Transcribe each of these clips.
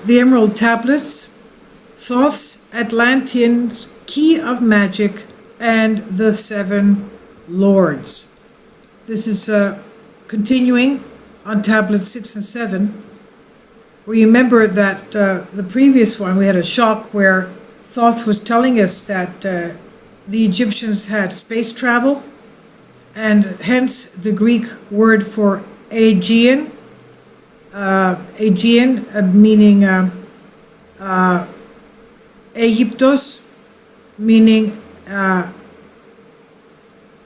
the Emerald Tablets, Thoth's Atlantean's Key of Magic, and the Seven Lords. This is continuing on tablets 6 and 7. Remember that the previous one we had a shock where Thoth was telling us that the Egyptians had space travel, and hence the Greek word for Aegean, meaning Aegyptos, meaning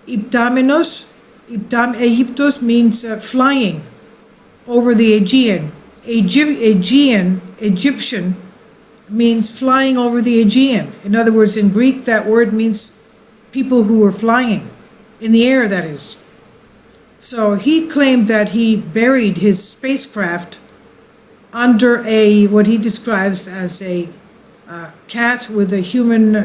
Iptamenos. Aegyptos means flying over the Aegean. Egyptian means flying over the Aegean. In other words, in Greek, that word means people who were flying in the air, that is. So he claimed that he buried his spacecraft under what he describes as a cat with a human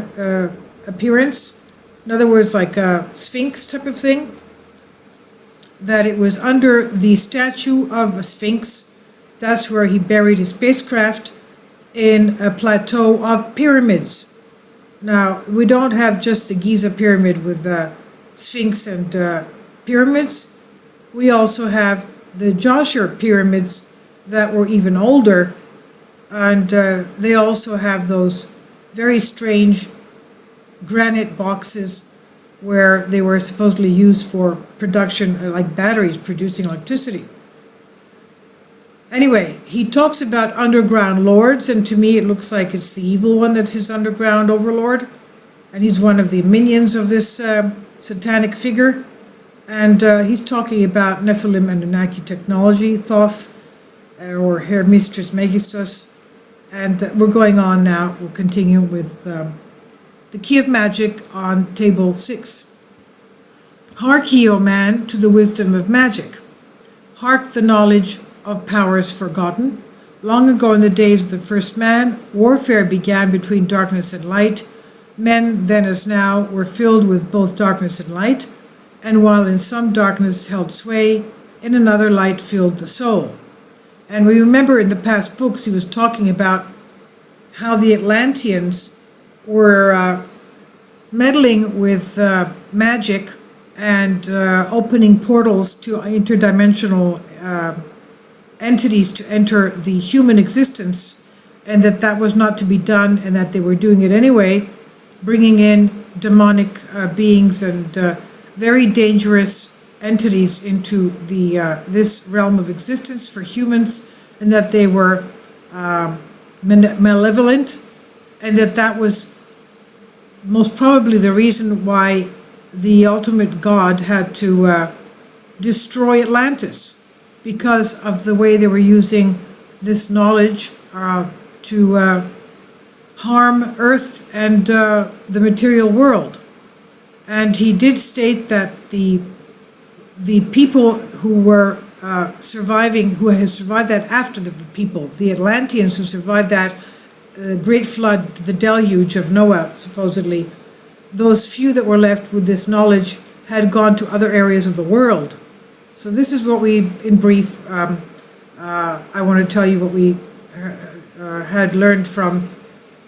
appearance. In other words, like a sphinx type of thing. That it was under the statue of a sphinx. That's where he buried his spacecraft, in a plateau of pyramids. Now, we don't have just the Giza pyramid with sphinx and pyramids. We also have the Joshua pyramids that were even older, and they also have those very strange granite boxes where they were supposedly used for production, like batteries producing electricity. Anyway, he talks about underground lords, and to me it looks like it's the evil one that's his underground overlord, and he's one of the minions of this satanic figure. And he's talking about Nephilim and Anunnaki technology, Thoth, or Herr Mistress Megistus. And we're going on now. We'll continue with the Key of Magic on table 6. Hark ye, O man, to the wisdom of magic. Hark the knowledge of powers forgotten. Long ago in the days of the first man, warfare began between darkness and light. Men, then as now, were filled with both darkness and light, and while in some darkness held sway, in another light filled the soul. And we remember in the past books he was talking about how the Atlanteans were meddling with magic and opening portals to interdimensional entities to enter the human existence, and that was not to be done, and that they were doing it anyway, bringing in demonic beings and very dangerous entities into this realm of existence for humans, and that they were malevolent, and that was most probably the reason why the ultimate God had to destroy Atlantis, because of the way they were using this knowledge to harm Earth and the material world. And he did state that the people who were surviving, who had survived that after the people, the Atlanteans who survived that great flood, the deluge of Noah, supposedly, those few that were left with this knowledge had gone to other areas of the world. So this is what we, in brief, I want to tell you what we had learned from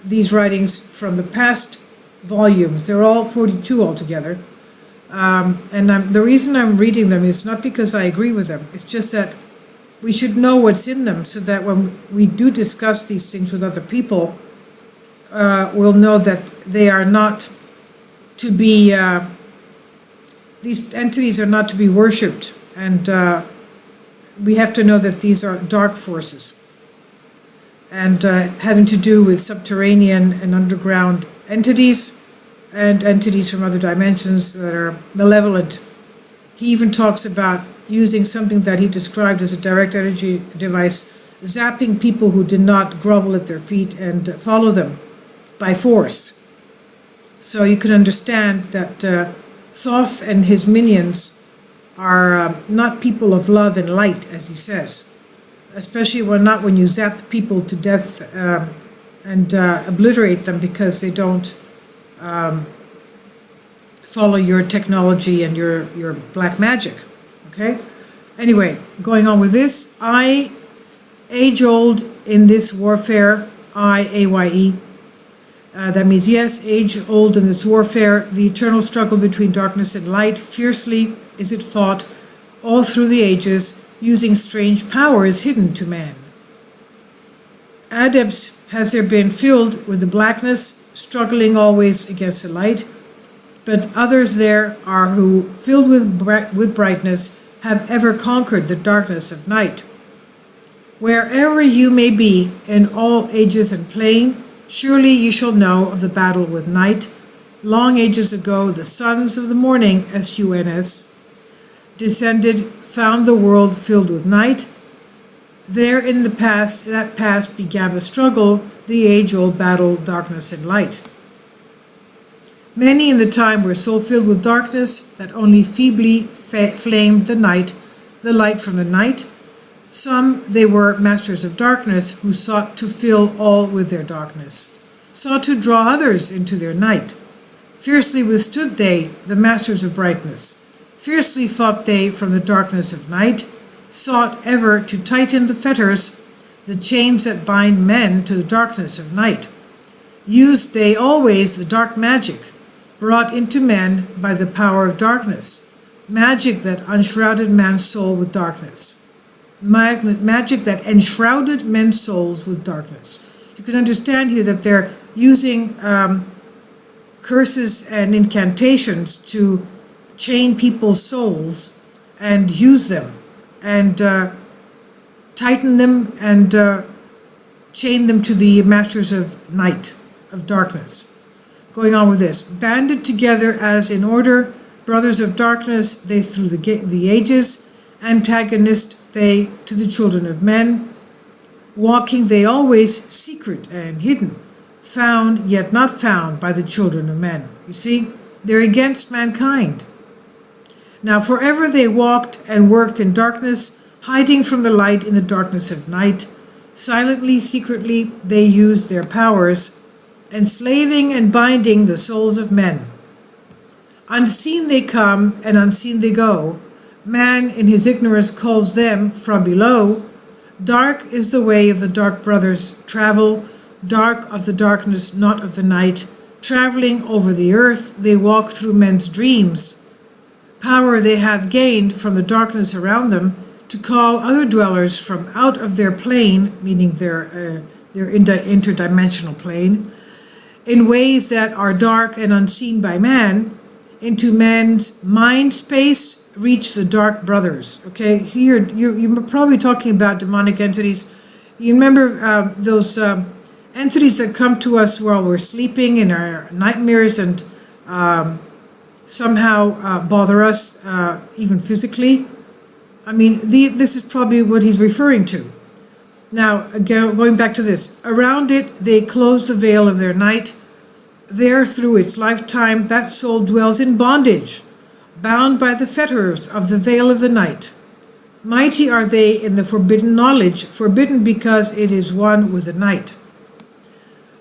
these writings from the past volumes. They're all 42 altogether. And the reason I'm reading them is not because I agree with them. It's just that we should know what's in them, so that when we do discuss these things with other people, we'll know that they are not to be, these entities are not to be worshipped. And we have to know that these are dark forces, and having to do with subterranean and underground entities, and entities from other dimensions that are malevolent. He even talks about using something that he described as a direct energy device, zapping people who did not grovel at their feet and follow them by force. So you can understand that Thoth and his minions are not people of love and light, as he says, especially when you zap people to death and obliterate them because they don't follow your technology and your black magic. Okay? Anyway, going on with this, age-old in this warfare, I-A-Y-E. That means, yes, age-old in this warfare, the eternal struggle between darkness and light, fiercely is it fought all through the ages, using strange powers hidden to man. Adepts has there been filled with the blackness, struggling always against the light, but others there are who, filled with brightness, have ever conquered the darkness of night. Wherever you may be in all ages and plane, surely you shall know of the battle with night. Long ages ago, the sons of the morning, S-U-N-S, descended, found the world filled with night. There in the past, that past began the struggle, the age-old battle, darkness and light. Many in the time were so filled with darkness that only feebly flamed the light from the night. Some, they were masters of darkness who sought to fill all with their darkness, sought to draw others into their night. Fiercely withstood they, the masters of brightness. Fiercely fought they from the darkness of night, sought ever to tighten the fetters, the chains that bind men to the darkness of night. Used they always the dark magic, brought into men by the power of darkness, magic that enshrouded man's soul with darkness. Magic that enshrouded men's souls with darkness. You can understand here that they're using curses and incantations to chain people's souls and use them and tighten them and chain them to the masters of night, of darkness. Going on with this. Banded together as in order, brothers of darkness, they through the ages, antagonist they to the children of men, walking they always secret and hidden, found yet not found by the children of men. You see, they're against mankind. Now forever they walked and worked in darkness, hiding from the light in the darkness of night. Silently, secretly, they used their powers, enslaving and binding the souls of men. Unseen they come and unseen they go. Man in his ignorance calls them from below. Dark is the way of the dark brothers travel, dark of the darkness, not of the night. Traveling over the earth, they walk through men's dreams. Power they have gained from the darkness around them to call other dwellers from out of their plane, meaning their interdimensional plane, in ways that are dark and unseen by man, into man's mind space, reach the dark brothers. Okay, here you're probably talking about demonic entities. You remember those entities that come to us while we're sleeping in our nightmares and somehow bother us even physically? I mean, this is probably what he's referring to. Now, again, going back to this. Around it, they close the veil of their night. There, through its lifetime, that soul dwells in bondage, bound by the fetters of the veil of the night. Mighty are they in the forbidden knowledge, forbidden because it is one with the night.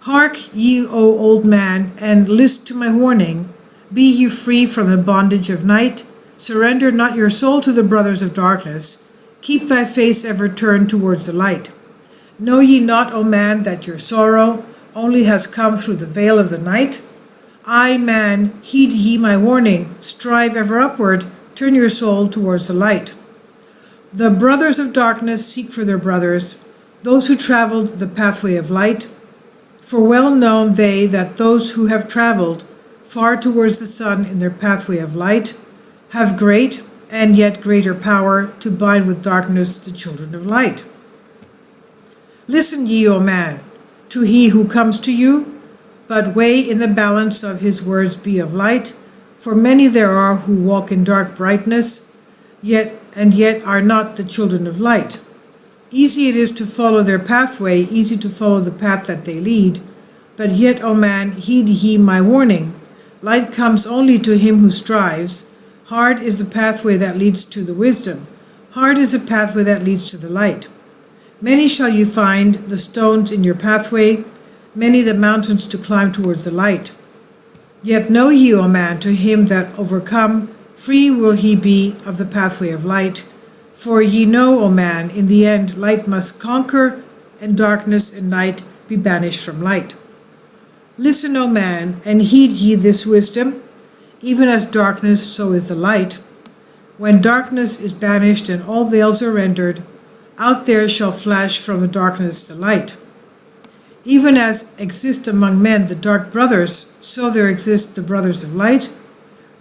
Hark ye, O old man, and list to my warning. Be ye free from the bondage of night. Surrender not your soul to the brothers of darkness. Keep thy face ever turned towards the light. Know ye not, O man, that your sorrow only has come through the veil of the night? I, man, heed ye my warning. Strive ever upward. Turn your soul towards the light. The brothers of darkness seek for their brothers, those who traveled the pathway of light. For well known they that those who have traveled far towards the sun in their pathway of light have great and yet greater power to bind with darkness the children of light. Listen ye, O man, to he who comes to you, but weigh in the balance of his words be of light, for many there are who walk in dark brightness, yet are not the children of light. Easy it is to follow their pathway, easy to follow the path that they lead, but yet, O man, heed ye my warning. Light comes only to him who strives. Hard is the pathway that leads to the wisdom. Hard is the pathway that leads to the light. Many shall you find the stones in your pathway, many the mountains to climb towards the light. Yet know ye, O man, to him that overcome, free will he be of the pathway of light. For ye know, O man, in the end light must conquer and darkness and night be banished from light. Listen, O man, and heed ye this wisdom. Even as darkness, so is the light. When darkness is banished and all veils are rendered, out there shall flash from the darkness the light. Even as exist among men the dark brothers, so there exist the brothers of light,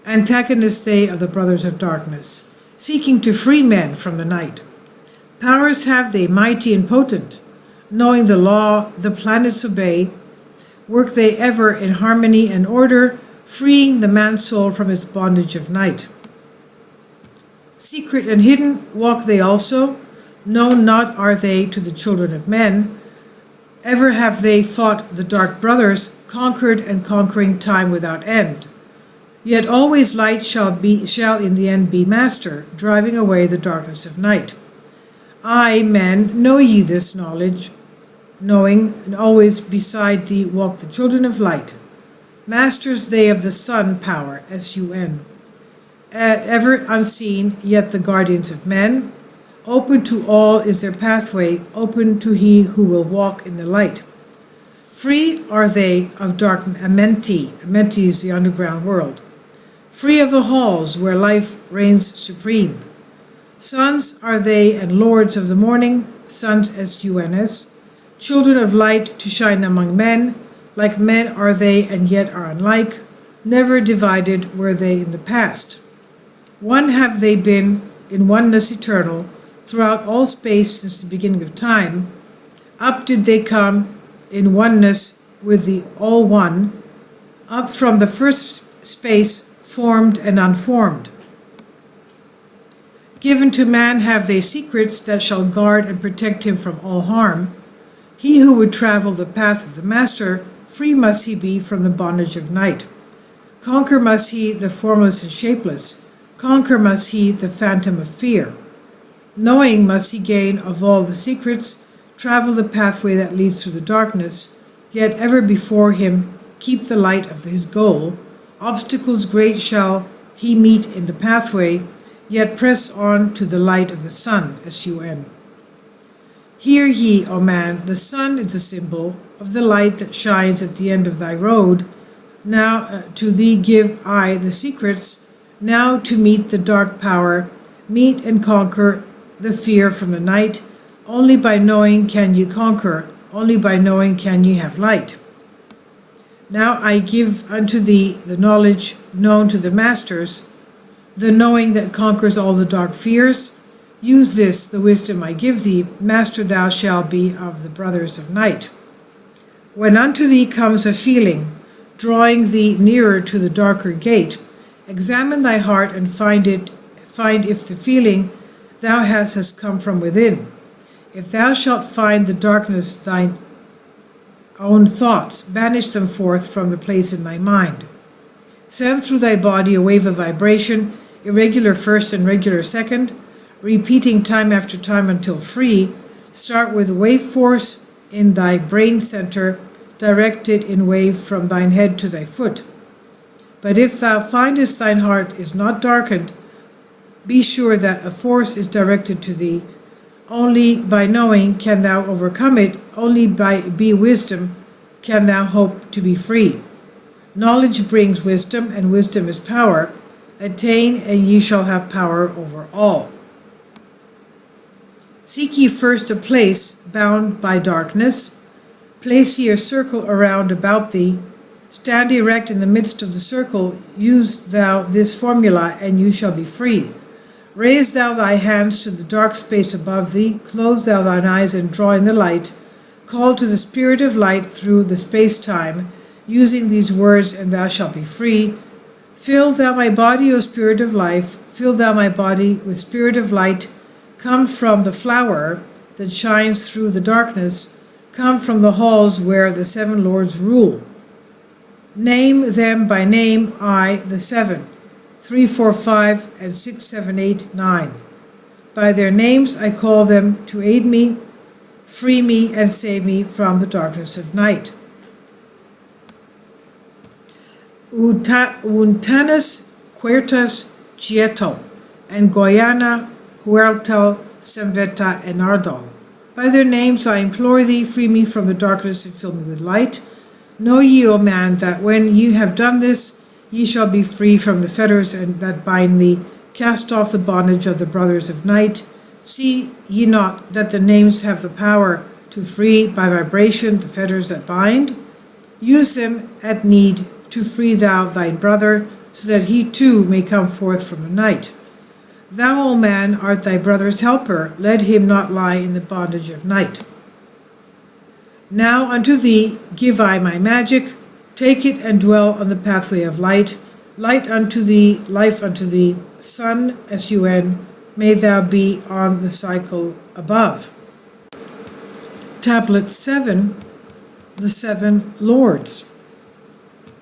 antagonists they of the brothers of darkness, seeking to free men from the night. Powers have they mighty and potent, knowing the law the planets obey, work they ever in harmony and order, freeing the man's soul from its bondage of night. Secret and hidden walk they also, known not are they to the children of men. Ever have they fought the dark brothers, conquered and conquering time without end. Yet always light shall in the end be master, driving away the darkness of night. I, men, know ye this knowledge, knowing, and always beside thee walk the children of light. Masters they of the sun power, S-U-N. Ever unseen, yet the guardians of men. Open to all is their pathway, open to he who will walk in the light. Free are they of dark Amenti. Amenti is the underground world. Free of the halls where life reigns supreme. Sons are they and lords of the morning, sons S-U-N-S. Children of light to shine among men, like men are they and yet are unlike. Never divided were they in the past. One have they been in oneness eternal, throughout all space since the beginning of time. Up did they come in oneness with the All One, up from the first space, formed and unformed. Given to man have they secrets that shall guard and protect him from all harm. He who would travel the path of the Master, free must he be from the bondage of night. Conquer must he the formless and shapeless, conquer must he the phantom of fear. Knowing must he gain of all the secrets, travel the pathway that leads through the darkness, yet ever before him keep the light of his goal. Obstacles great shall he meet in the pathway, yet press on to the light of the sun, S-U-N. Hear ye, O man, the sun is a symbol of the light that shines at the end of thy road. Now to thee give I the secrets, now to meet the dark power, meet and conquer the fear from the night. Only by knowing can ye conquer, only by knowing can ye have light. Now I give unto thee the knowledge known to the masters, the knowing that conquers all the dark fears. Use this, the wisdom I give thee, master thou shalt be of the brothers of night. When unto thee comes a feeling, drawing thee nearer to the darker gate, examine thy heart and find if the feeling thou hast has come from within. If thou shalt find the darkness thine own thoughts, banish them forth from the place in thy mind. Send through thy body a wave of vibration, irregular first and regular second, repeating time after time until free. Start with wave force in thy brain center, directed in wave from thine head to thy foot. But if thou findest thine heart is not darkened, be sure that a force is directed to thee. Only by knowing can thou overcome it, only by wisdom can thou hope to be free. Knowledge brings wisdom, and wisdom is power. Attain, and ye shall have power over all. Seek ye first a place bound by darkness. Place ye a circle around about thee. Stand erect in the midst of the circle. Use thou this formula, and you shall be free. Raise thou thy hands to the dark space above thee. Close thou thine eyes and draw in the light. Call to the spirit of light through the space-time, using these words, and thou shalt be free. Fill thou my body, O spirit of life. Fill thou my body with spirit of light. Come from the flower that shines through the darkness. Come from the halls where the seven lords rule. Name them by name, I, the seven. 3, 4, 5, and 6, 7, 8, 9. By their names I call them to aid me, free me, and save me from the darkness of night. Untanas Quertas Quieto, and Goiana Huertal Semveta Enardal. By their names I implore thee, free me from the darkness and fill me with light. Know ye, O man, that when ye have done this, ye shall be free from the fetters and that bind thee. Cast off the bondage of the brothers of night. See ye not that the names have the power to free by vibration the fetters that bind? Use them at need to free thou thine brother, so that he too may come forth from the night. Thou, O man, art thy brother's helper. Let him not lie in the bondage of night. Now unto thee give I my magic. Take it and dwell on the pathway of light. Light unto thee, life unto thee. Sun, S-U-N, may thou be on the cycle above. Tablet 7, the 7 Lords.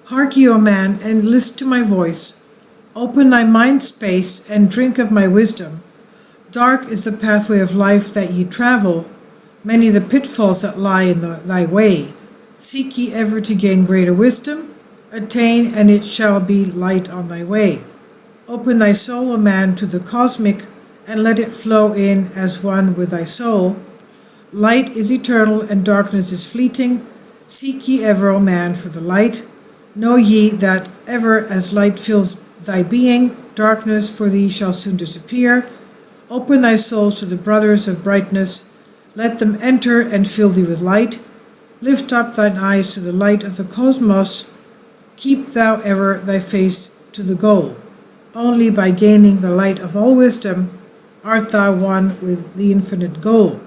Hark ye, O man, and list to my voice. Open thy mind space and drink of my wisdom. Dark is the pathway of life that ye travel, many the pitfalls that lie in thy way. Seek ye ever to gain greater wisdom, attain, and it shall be light on thy way. Open thy soul, O man, to the cosmic, and let it flow in as one with thy soul. Light is eternal, and darkness is fleeting. Seek ye ever, O man, for the light. Know ye that ever as light fills thy being, darkness for thee shall soon disappear. Open thy souls to the brothers of brightness. Let them enter and fill thee with light. Lift up thine eyes to the light of the cosmos. Keep thou ever thy face to the goal. Only by gaining the light of all wisdom art thou one with the infinite goal.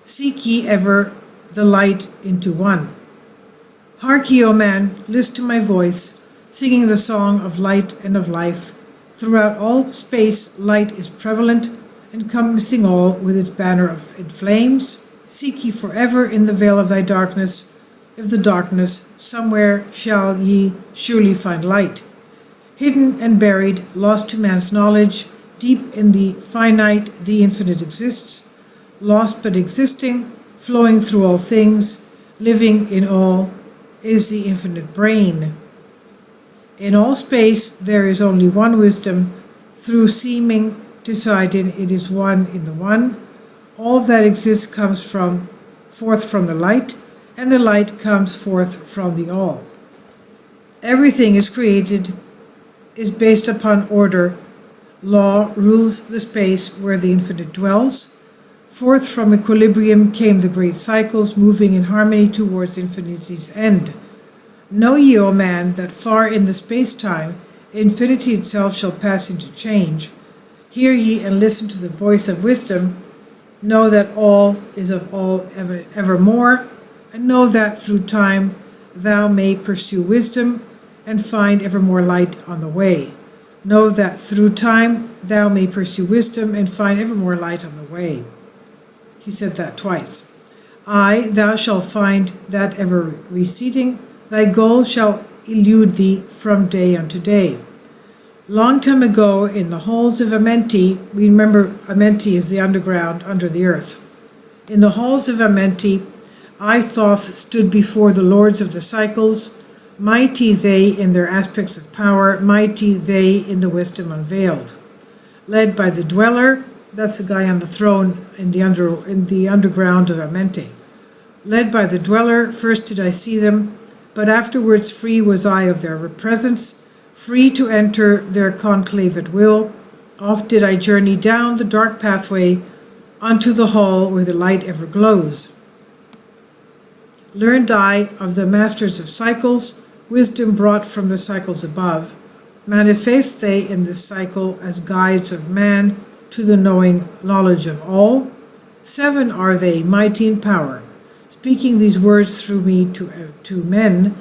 Seek ye ever the light into one. Hark ye, O man, list to my voice, singing the song of light and of life. Throughout all space light is prevalent, encompassing all with its banner of it flames. Seek ye forever in the veil of thy darkness. If the darkness, somewhere shall ye surely find light. Hidden and buried, lost to man's knowledge, deep in the finite, the infinite exists. Lost but existing, flowing through all things, living in all, is the infinite brain. In all space there is only one wisdom, through seeming decided it is one in the one. All that exists comes forth from the light, and the light comes forth from the all. Everything is created, is based upon order. Law rules the space where the infinite dwells. Forth from equilibrium came the great cycles, moving in harmony towards infinity's end. Know ye, O man, that far in the space-time, infinity itself shall pass into change. Hear ye and listen to the voice of wisdom. Know that all is of all evermore, and know that through time thou may pursue wisdom and find ever more light on the way. Know that through time thou may pursue wisdom and find ever more light on the way. He said that twice. Thou shalt find that ever receding. Thy goal shall elude thee from day unto day. Long time ago, in the halls of Amenti, we remember Amenti is the underground under the earth. In the halls of Amenti, Thoth stood before the lords of the cycles, mighty they in their aspects of power, mighty they in the wisdom unveiled. Led by the dweller, that's the guy on the throne in the underground of Amenti. Led by the dweller, first did I see them, but afterwards free was I of their presence, free to enter their conclave at will. Oft did I journey down the dark pathway unto the hall where the light ever glows. Learned I of the masters of cycles, wisdom brought from the cycles above. Manifest they in this cycle as guides of man to the knowledge of all. 7 are they, mighty in power, speaking these words through me to men.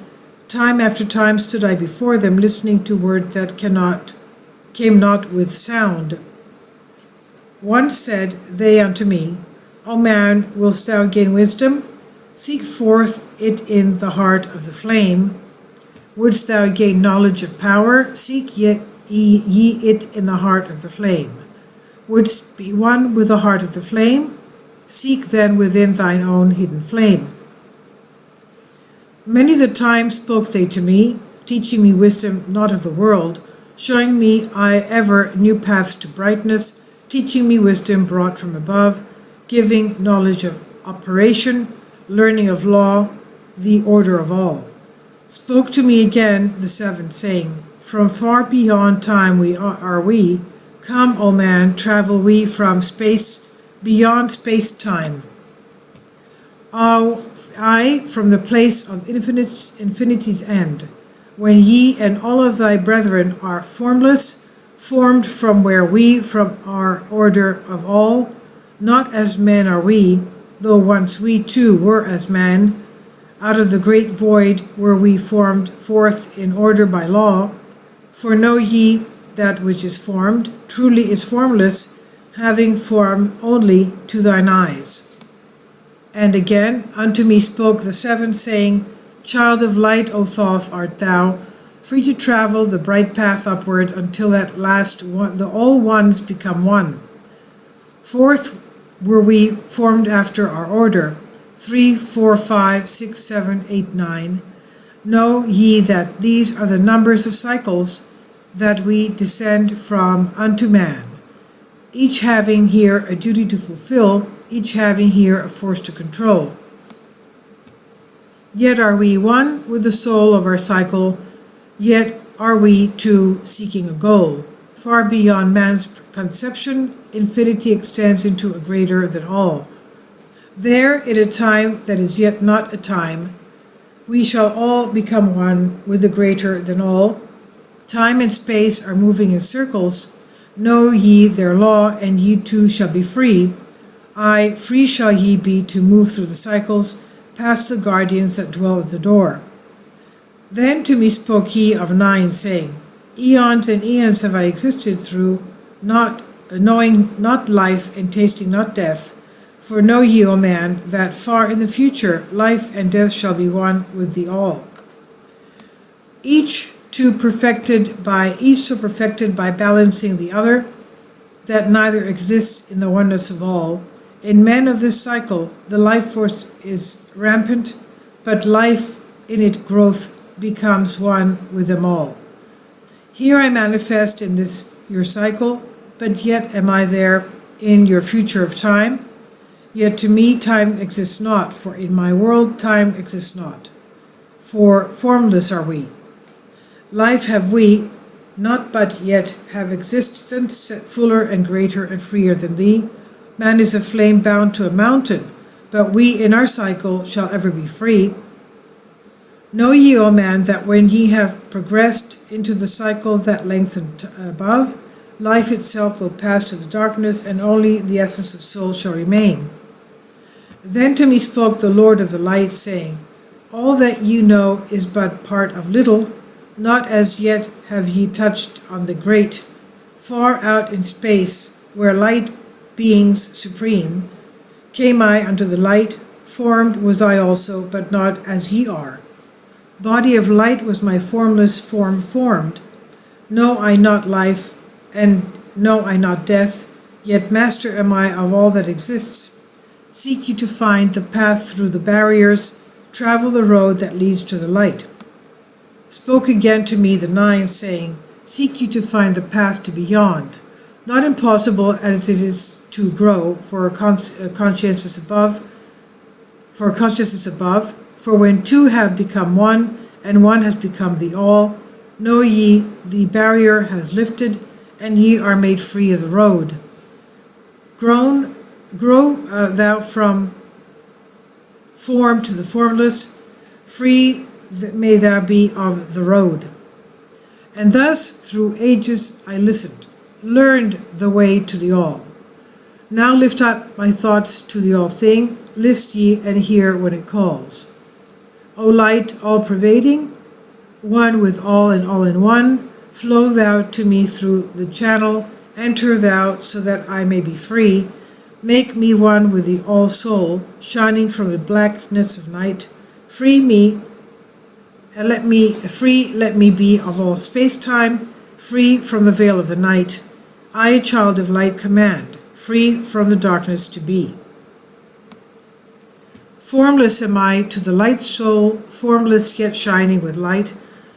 Time after time stood I before them, listening to words that came not with sound. Once said they unto me, O man, wilt thou gain wisdom? Seek forth it in the heart of the flame. Wouldst thou gain knowledge of power? Seek ye it in the heart of the flame. Wouldst be one with the heart of the flame? Seek then within thine own hidden flame. Many the time spoke they to me, teaching me wisdom not of the world, showing me ever new paths to brightness, teaching me wisdom brought from above. giving knowledge of operation, learning of law, the order of all. Spoke to me again the seventh, saying, From far beyond time are we, come, O man, travel we from space, beyond space-time. I from the place of infinity's end, when ye and all of thy brethren are formless, formed from where we, from our order of all, not as men are we, though once we too were as man, out of the great void were we formed forth in order by law. For know ye that which is formed, truly is formless, having form only to thine eyes. And again unto me spoke the seventh, saying, Child of light, O Thoth, art thou, free to travel the bright path upward, until at last all ones become one. Fourth were we formed after our order, 3, 4, 5, 6, 7, 8, 9. Know ye that these are the numbers of cycles that we descend from unto man, each having here a duty to fulfill, each having here a force to control. Yet are we one with the soul of our cycle, yet are we two seeking a goal. Far beyond man's conception, infinity extends into a greater than all. There, in a time that is yet not a time, we shall all become one with the greater than all. Time and space are moving in circles. Know ye their law, and ye too shall be free. Aye, free shall ye be to move through the cycles, past the guardians that dwell at the door. Then to me spoke he of 9, saying, Eons and eons have I existed through, not knowing not life and tasting not death. For know ye, O man, that far in the future life and death shall be one with the all. Each so perfected by balancing the other, that neither exists in the oneness of all. In men of this cycle, the life force is rampant, but life in its growth becomes one with them all. Here I manifest in this your cycle, but yet am I there in your future of time. Yet to me time exists not, for in my world time exists not. For formless are we. Life have we, not but yet have existence fuller and greater and freer than thee. Man is a flame bound to a mountain, but we in our cycle shall ever be free. Know ye, O man, that when ye have progressed into the cycle that lengthened above, life itself will pass to the darkness, and only the essence of soul shall remain. Then to me spoke the Lord of the light, saying, All that you know is but part of little, not as yet have ye touched on the great, far out in space, where light beings supreme. Came I unto the light, formed was I also, but not as ye are. Body of light was my formless form formed. Know I not life, and know I not death, yet master am I of all that exists. Seek ye to find the path through the barriers, travel the road that leads to the light. Spoke again to me the 9, saying, Seek ye to find the path to beyond, not impossible as it is to grow for a consciousness above, for when two have become one, and one has become the all, know ye the barrier has lifted, and ye are made free of the road. Grow thou from form to the formless, free may thou be of the road. And thus through ages I listened, learned the way to the all. Now lift up my thoughts to the all thing, list ye and hear when it calls. O light all pervading, one with all and all in one, flow thou to me through the channel, enter thou so that I may be free. Make me one with the all soul, shining from the blackness of night. Free me, and let me be of all space-time, free from the veil of the night. I, a child of light, command, free from the darkness to be. Formless am I to the light soul, formless yet shining with light.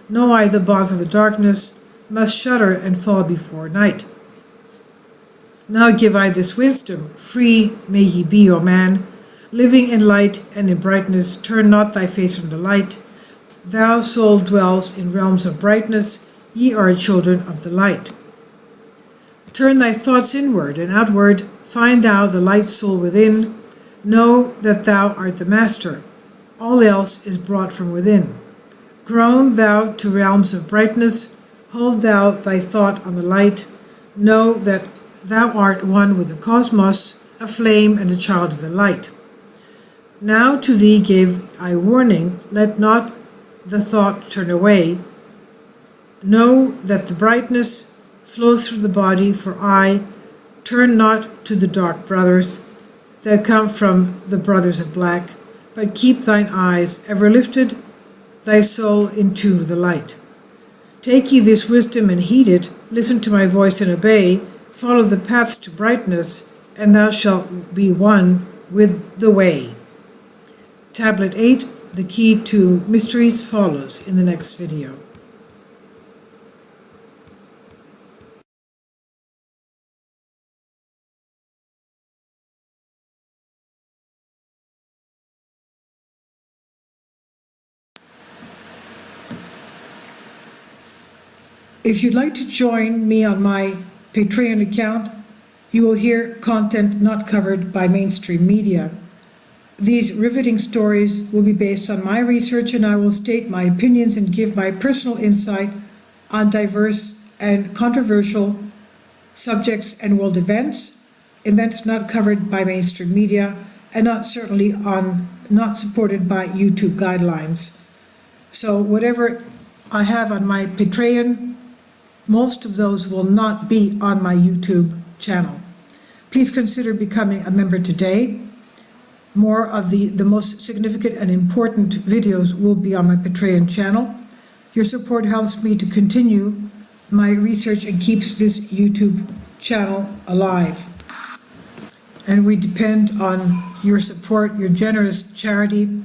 Know I the bonds of the darkness, must shudder and fall before night. Now give I this wisdom, free may ye be, O man, living in light and in brightness, turn not thy face from the light. Thou soul dwells in realms of brightness, ye are children of the light. Turn thy thoughts inward and outward, find thou the light soul within, know that thou art the master, all else is brought from within. Grown thou to realms of brightness, hold thou thy thought on the light, know that thou art one with the cosmos, a flame and a child of the light. Now to thee give I warning, let not the thought turn away. Know that the brightness flows through the body, for I turn not to the dark brothers that come from the brothers of black, but keep thine eyes ever lifted, thy soul in tune with the light. Take ye this wisdom and heed it, listen to my voice and obey, follow the paths to brightness, and thou shalt be one with the way. Tablet 8, the key to mysteries, follows in the next video. If you'd like to join me on my Patreon account, you will hear content not covered by mainstream media. These riveting stories will be based on my research, and I will state my opinions and give my personal insight on diverse and controversial subjects and world events not covered by mainstream media, and not supported by YouTube guidelines. So whatever I have on my Patreon, most of those will not be on my YouTube channel. Please consider becoming a member today. More of the most significant and important videos will be on my Patreon channel. Your support helps me to continue my research and keeps this YouTube channel alive. And we depend on your support, your generous charity,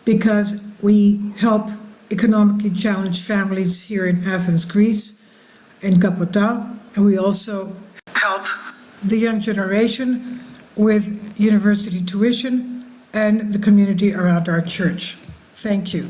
because we help economically challenged families here in Athens, Greece, in Kapota, and we also help the young generation with university tuition and the community around our church. Thank you.